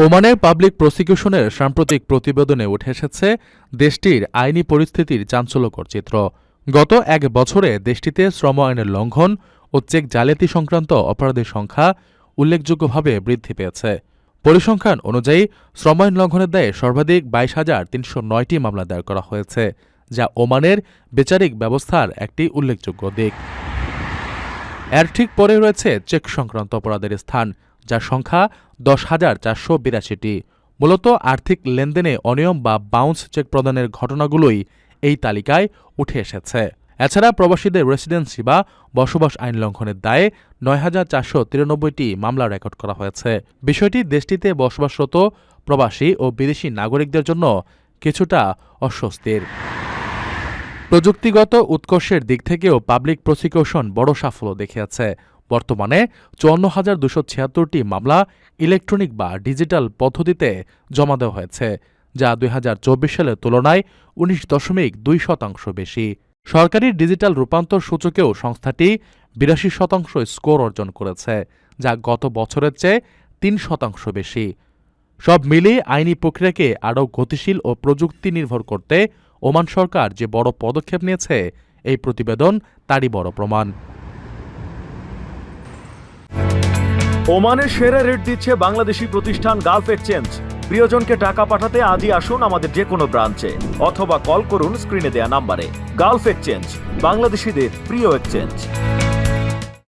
ওমানের পাবলিক প্রসিকিউশনের সাম্প্রতিক প্রতিবেদনে উঠে এসেছে দেশটির আইনি পরিস্থিতির চাঞ্চল্যকর চিত্র। গত এক বছরে দেশটিতে শ্রম আইনের লঙ্ঘন ও চেক জালিয়াতি সংক্রান্ত অপরাধের সংখ্যা উল্লেখযোগ্যভাবে বৃদ্ধি পেয়েছে। পরিসংখ্যান অনুযায়ী শ্রম আইন লঙ্ঘনের দায়ে সর্বাধিক 22,309টি মামলা দায়ের করা হয়েছে, যা ওমানের বিচারিক ব্যবস্থার একটি উল্লেখযোগ্য দিক। এর ঠিক পরে রয়েছে চেক সংক্রান্ত অপরাধের স্থান, যার সংখ্যা 10,482টি। মূলত আর্থিক লেনদেনে অনিয়ম বা বাউন্স চেক প্রদানের ঘটনাগুলোই এই তালিকায় উঠে এসেছে। এছাড়া প্রবাসীদের রেসিডেন্সি বা বসবাস আইন লঙ্ঘনের দায়ে 9,493টি মামলা রেকর্ড করা হয়েছে। বিষয়টি দেশটিতে বসবাসরত প্রবাসী ও বিদেশি নাগরিকদের জন্য কিছুটা অস্বস্তির। প্রযুক্তিগত উৎকর্ষের দিক থেকেও পাবলিক প্রসিকিউশন বড় সাফল্য দেখিয়েছে। বর্তমানে 54,276টি মামলা ইলেকট্রনিক বা ডিজিটাল পদ্ধতিতে জমা দেওয়া হয়েছে, যা 2024 সালের তুলনায় 19.2% বেশি। সরকারি ডিজিটাল রূপান্তর সূচকেও সংস্থাটি 82% স্কোর অর্জন করেছে, যা গত বছরের চেয়ে 3% বেশি। সব মিলিয়ে আইনি প্রক্রিয়াকে আরও গতিশীল ও প্রযুক্তি নির্ভর করতে ওমান সরকার যে বড় পদক্ষেপ নিয়েছে, এই প্রতিবেদন তারই বড় প্রমাণ। ওমানের সেরা রেট দিচ্ছে বাংলাদেশি প্রতিষ্ঠান গালফ এক্সচেঞ্জ। প্রিয়জনকে টাকা পাঠাতে আজই আসুন আমাদের যে কোনো ব্রাঞ্চে অথবা কল করুন স্ক্রিনে দেয়া নাম্বারে। গালফ এক্সচেঞ্জ, বাংলাদেশিদের প্রিয় এক্সচেঞ্জ।